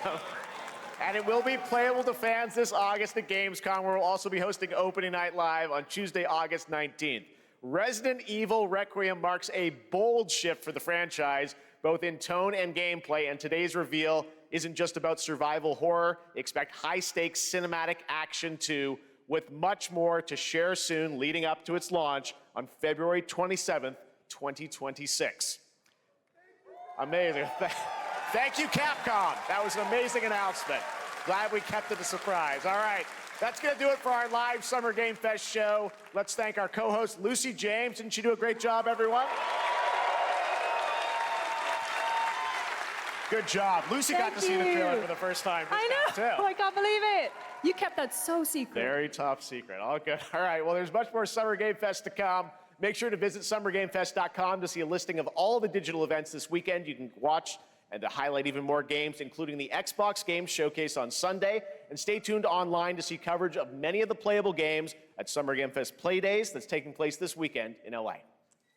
And it will be playable to fans this August at Gamescom, where we'll also be hosting Opening Night Live on Tuesday, August 19th. Resident Evil Requiem marks a bold shift for the franchise, both in tone and gameplay, and today's reveal isn't just about survival horror. Expect high-stakes cinematic action too, with much more to share soon leading up to its launch on February 27th, 2026. Amazing. Thank you, Capcom. That was an amazing announcement. Glad we kept it a surprise. All right, that's going to do it for our live Summer Game Fest show. Let's thank our co-host, Lucy James. Didn't she do a great job, everyone? Good job. Lucy got to see the trailer for the first time.
I know.
Too.
I can't believe it. You kept that so secret.
Very top secret. All good. All right. Well, there's much more Summer Game Fest to come. Make sure to visit summergamefest.com to see a listing of all the digital events this weekend you can watch and to highlight even more games, including the Xbox Games Showcase on Sunday. And stay tuned online to see coverage of many of the playable games at Summer Game Fest Play Days that's taking place this weekend in LA.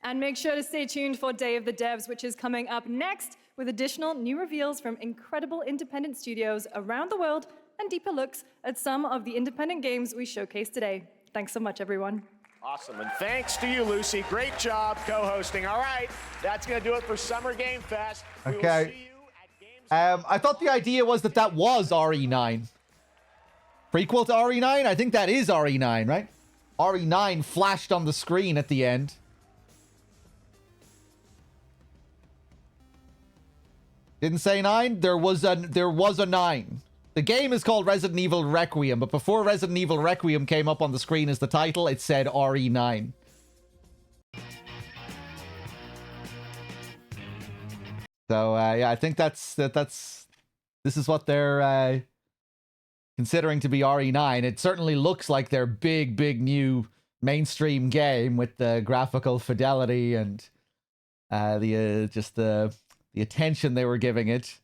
And make sure to stay tuned for Day of the Devs, which is coming up next with additional new reveals from incredible independent studios around the world and deeper looks at some of the independent games we showcased today. Thanks so much, everyone.
Awesome, and thanks to you, Lucy. Great job co-hosting. All right, that's going to do it for Summer Game Fest. We will see you at Games.
I thought the idea was that that was RE9. Prequel to RE9? I think that is RE9, right? RE9 flashed on the screen at the end. Didn't say 9? There was a 9. The game is called Resident Evil Requiem, but before Resident Evil Requiem came up on the screen as the title, it said RE9. So yeah, I think this is what they're considering to be RE9. It certainly looks like their big new mainstream game with the graphical fidelity and the attention they were giving it.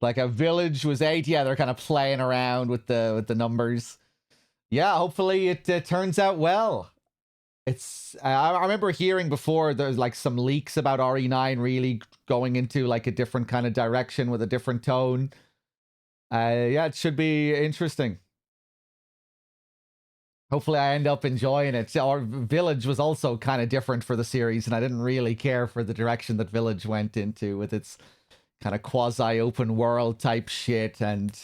Like a Village was 8. Yeah, they're kind of playing around with the numbers. Yeah, hopefully it turns out well. I remember hearing before there's like some leaks about RE9 really going into like a different kind of direction with a different tone. Yeah, it should be interesting. Hopefully I end up enjoying it. Our Village was also kind of different for the series, and I didn't really care for the direction that Village went into with its kind of quasi-open world type shit, and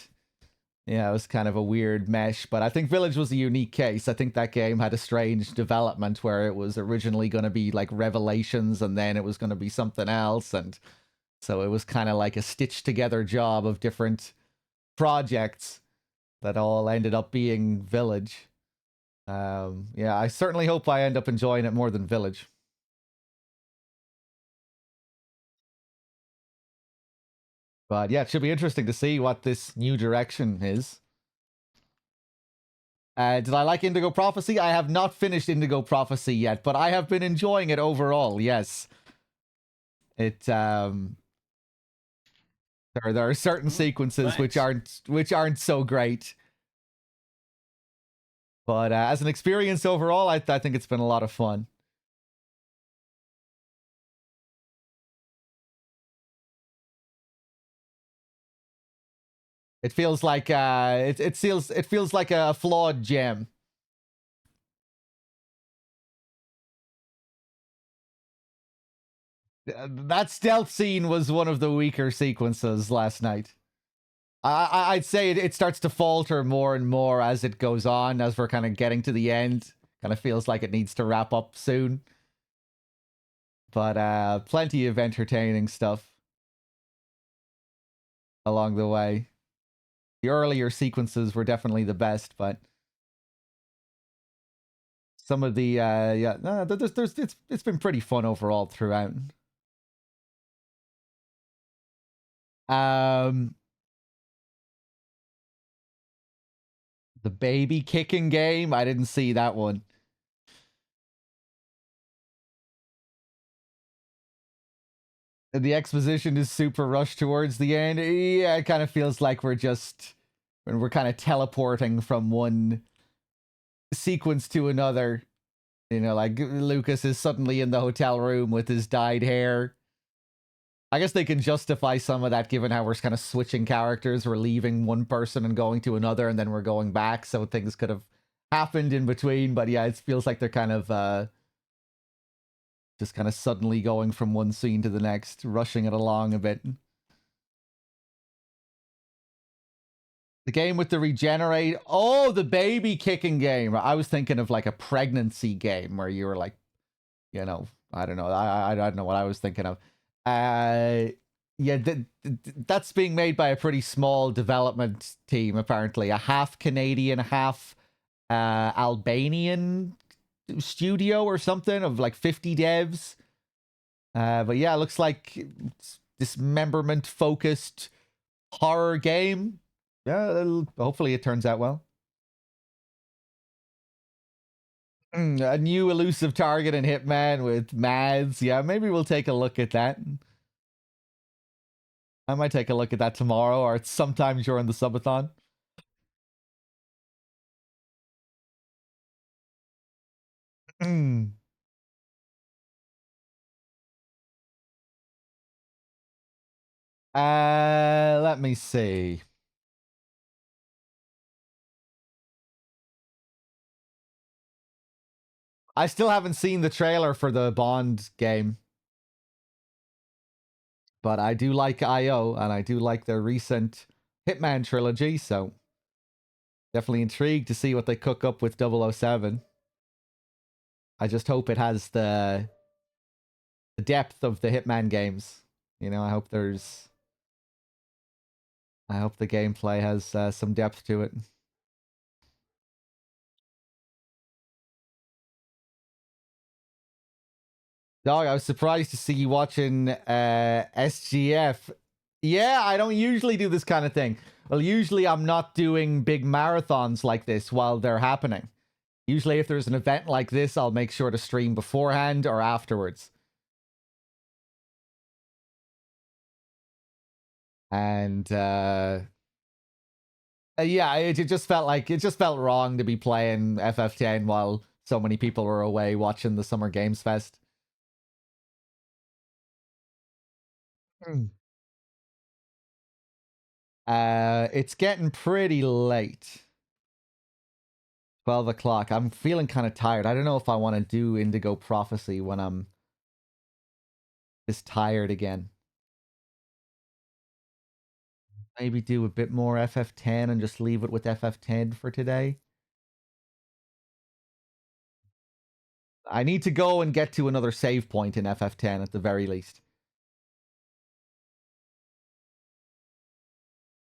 yeah, it was kind of a weird mesh. But I think Village was a unique case. I think that game had a strange development where it was originally going to be like Revelations, and then it was going to be something else, and so it was kind of like a stitched together job of different projects that all ended up being Village. Yeah, I certainly hope I end up enjoying it more than Village. But yeah, it should be interesting to see what this new direction is. Did I like Indigo Prophecy? I have not finished Indigo Prophecy yet, but I have been enjoying it overall, yes. It, there are certain sequences which aren't so great. But as an experience overall, I think it's been a lot of fun. It feels like it feels like a flawed gem. That stealth scene was one of the weaker sequences last night. I'd say it starts to falter more and more as it goes on, as we're kind of getting to the end. Kind of feels like it needs to wrap up soon. But plenty of entertaining stuff along the way. The earlier sequences were definitely the best, but some of the it's been pretty fun overall throughout. The baby kicking game, I didn't see that one. The exposition is super rushed towards the end. Yeah, it kind of feels like we're kind of teleporting from one sequence to another. You know, like Lucas is suddenly in the hotel room with his dyed hair. I guess they can justify some of that given how we're kind of switching characters. We're leaving one person and going to another, and then we're going back. So things could have happened in between. But yeah, it feels like they're kind of just kind of suddenly going from one scene to the next, rushing it along a bit. The game with the regenerate. Oh, the baby kicking game. I was thinking of like a pregnancy game where you were like, you know, I don't know. I don't know what I was thinking of. Yeah, that's being made by a pretty small development team, apparently. A half Canadian, half Albanian studio or something of like 50 devs. But yeah, it looks like dismemberment focused horror game. Yeah, hopefully it turns out well. A new elusive target in Hitman with Mads. Yeah, maybe we'll take a look at that. I might take a look at that tomorrow or sometime during the subathon. Let me see. I still haven't seen the trailer for the Bond game. But I do like IO, and I do like their recent Hitman trilogy, so definitely intrigued to see what they cook up with 007. I just hope it has the depth of the Hitman games. You know, I hope the gameplay has some depth to it. Dog, I was surprised to see you watching SGF. Yeah, I don't usually do this kind of thing. Well, usually I'm not doing big marathons like this while they're happening. Usually if there's an event like this, I'll make sure to stream beforehand or afterwards. And yeah, it just felt wrong to be playing FF10 while so many people were away watching the Summer Games Fest. It's getting pretty late. 12 o'clock. I'm feeling kind of tired. I don't know if I want to do Indigo Prophecy when I'm just tired again. Maybe do a bit more FF10 and just leave it with FF10 for today. I need to go and get to another save point in FF10 at the very least.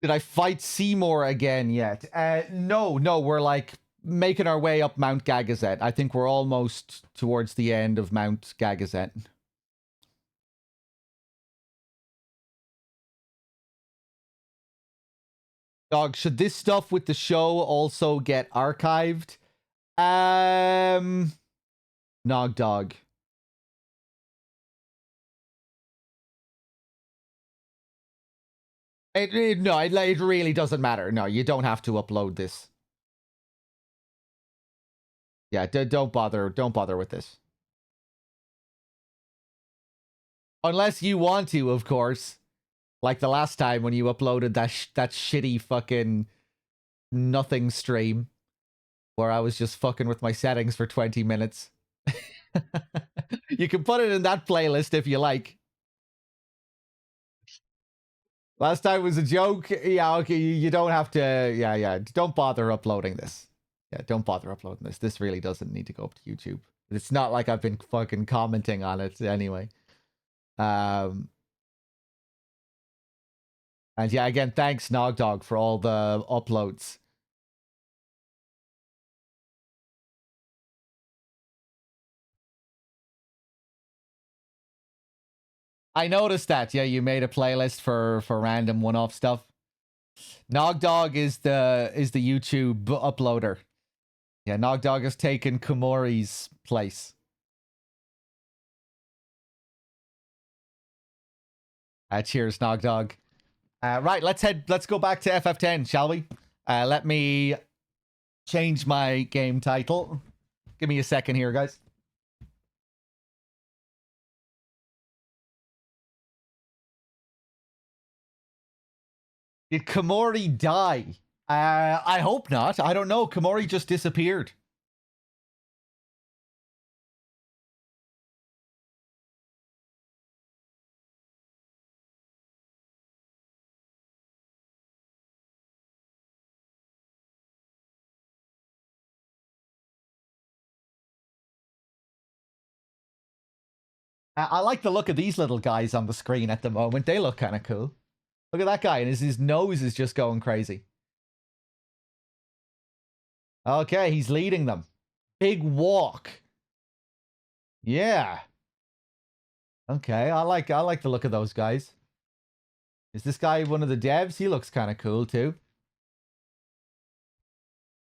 Did I fight Seymour again yet? No, we're like making our way up Mount Gagazet. I think we're almost towards the end of Mount Gagazet. Dog, should this stuff with the show also get archived? Nog dog. It really doesn't matter. No, you don't have to upload this. Yeah, don't bother with this. Unless you want to, of course. Like the last time when you uploaded that shitty fucking nothing stream where I was just fucking with my settings for 20 minutes. You can put it in that playlist if you like. Last time was a joke. Yeah, okay, you don't have to... Yeah, don't bother uploading this. Yeah, don't bother uploading this. This really doesn't need to go up to YouTube. It's not like I've been fucking commenting on it anyway. And yeah, again, thanks, Threedogg, for all the uploads. I noticed that. Yeah, you made a playlist for random one-off stuff. Threedogg is the YouTube uploader. Yeah, Threedogg has taken Komori's place. Cheers, Threedogg. Right, let's go back to FF10, shall we? Let me change my game title. Give me a second here, guys. Did Komori die? I hope not. I don't know. Komori just disappeared. I like the look of these little guys on the screen at the moment. They look kind of cool. Look at that guy, and his nose is just going crazy. Okay, he's leading them. Big walk. Yeah. Okay, I like the look of those guys. Is this guy one of the devs? He looks kind of cool too.